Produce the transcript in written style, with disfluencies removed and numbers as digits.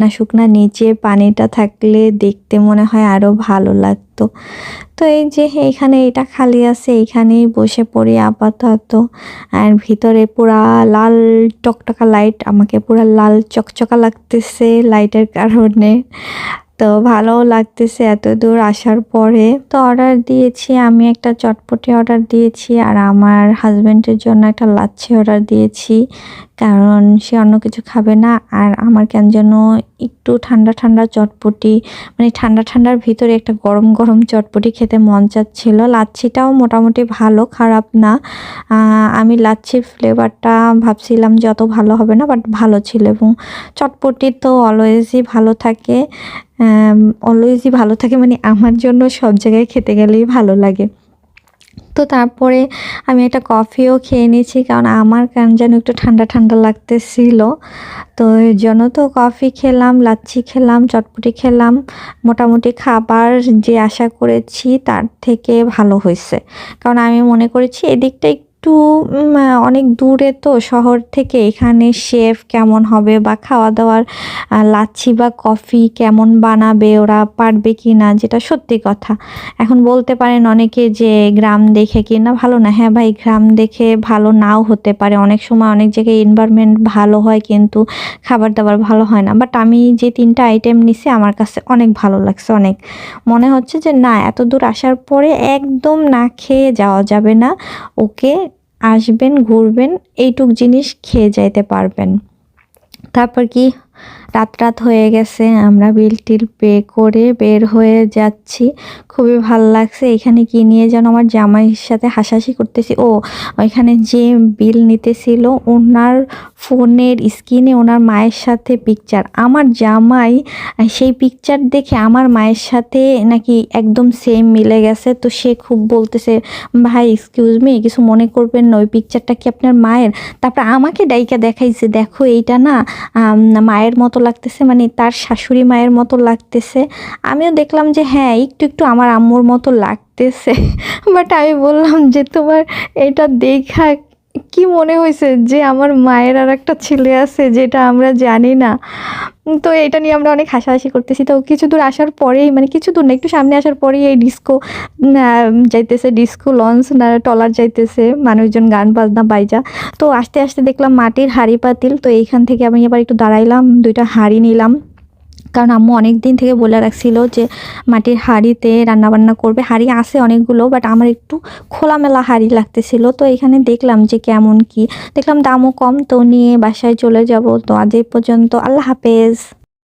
না শুকনা নিচে পানিটা থাকলে দেখতে মনে হয় আরো ভালো লাগতো। তো এই যে এইখানে এটা খালি আছে, এইখানেই বসে পড়ি আপাতত। আর ভিতরে পুরা লাল টকটকা লাইট, আমাকে পুরা লাল চকচকা লাগতেছে লাইটের কারণে। তো ভালোও লাগতেছে এত দূর আসার পরে। তো অর্ডার দিয়েছি, আমি একটা চটপটি অর্ডার দিয়েছি আর আমার হাজবেন্ডের জন্য একটা লাচ্ছি অর্ডার দিয়েছি, কারণ সে অন্য কিছু খাবে না। আর আমার কেন যেন একটু ঠান্ডা ঠান্ডা চটপটি, মানে ঠান্ডা ঠান্ডার ভিতরে একটা গরম গরম চটপটি খেতে মন চাচ্ছিল। লাচ্ছিটাও মোটামুটি ভালো, খারাপ না। আমি লাচ্ছির ফ্লেভারটা ভাবছিলাম যে অত ভালো হবে না, বাট ভালো ছিল। এবং চটপটি তো অলওয়েজই ভালো থাকে, অলওয়েজই ভালো থাকে মানে আমার জন্য সব জায়গায় খেতে গেলেই ভালো লাগে। তো তারপরে আমি একটা কফিও খেয়ে নিয়েছি, কারণ আমার কেন যেন একটু ঠান্ডা ঠান্ডা লাগতেছিল। তো এর জন্য তো কফি খেলাম, লাচ্ছি খেলাম, চটপটি খেলাম। মোটামুটি খাবার যে আশা করেছি তার থেকে ভালো হয়েছে, কারণ আমি মনে করেছি এদিকটা একটু অনেক দূরে, তো শহর থেকে এখানে শেফ কেমন হবে বা খাওয়া দাওয়ার লাচ্ছি বা কফি কেমন বানাবে, ওরা পারবে কি না, যেটা সত্যি কথা। এখন বলতে পারেন অনেকে যে গ্রাম দেখে কি না ভালো না, হ্যাঁ ভাই, গ্রাম দেখে ভালো নাও হতে পারে। অনেক সময় অনেক জায়গায় এনভায়রনমেন্ট ভালো হয় কিন্তু খাবার দাবার ভালো হয় না। বাট আমি যে 3টা আইটেম নিছি আমার কাছে অনেক ভালো লাগছে, অনেক মনে হচ্ছে যে না, এত দূর আসার পরে একদম না খেয়ে যাওয়া যাবে না। ওকে, আসবেন, ঘুরবেন, এইটুক জিনিস খেয়ে যাইতে পারবেন। তারপর কি, রাত হয়ে গেছে, আমরা বিল টিল পে করে বের হয়ে যাচ্ছি। খুবই ভালো লাগছে। এখানে কি নিয়ে যেন আমার জামাইয়ের সাথে হাসাহাসি করতেছি। ও, ওইখানে যে বিল নিতেছিল ওনার ফোনের স্ক্রিনে ওনার মায়ের সাথে পিকচার, আমার জামাই সেই পিকচার দেখে আমার মায়ের সাথে নাকি একদম সেম মিলে গেছে। তো সে খুব বলতেছে, ভাই এক্সকিউজ মি, কিছু মনে করবেন না, ওই পিকচারটা কি আপনার মায়ের? তারপর আমাকে ডাইকা দেখাইছে, দেখো এইটা না মায়ের মতো লাগতেছে, মানে তার শাশুড়ি মায়ের মতো লাগতেছে। আমিও দেখলাম যে হ্যাঁ, একটু একটু আমার আম্মুর মতো লাগতেছে। বাট আমি বললাম যে তোমার এটা দেখা কি মনে হয়েছে যে আমার মায়ের আর একটা ছেলে আছে যেটা আমরা জানি না? তো এটা নিয়ে আমরা অনেক হাসাহাসি করতেছি। তো কিছু দূর আসার পরেই, মানে কিছু দূর না, একটু সামনে আসার পরেই এই ডিস্কো যাইতেছে, ডিস্কো লঞ্চ না ট্রলার যাইতেছে, মানুষজন গান বাজনা বাইজা। তো আস্তে আস্তে দেখলাম মাটির হাঁড়ি পাতিল। তো এইখান থেকে আমি আবার একটু দাঁড়াইলাম, 2টা হাঁড়ি নিলাম, কারণ আম্মু অনেক দিন থেকে বলে রাখছিল যে মাটির হাঁড়িতে রান্নাবান্না করবে। হাঁড়ি আছে অনেকগুলো, বাট আমার একটু খোলামেলা হাঁড়ি লাগতেছিল। তো এখানে দেখলাম যে কেমন কি, দেখলাম দামও কম, তো নিয়ে বাসায় চলে যাব। তো আজ এই পর্যন্ত, আল্লাহ হাফেজ।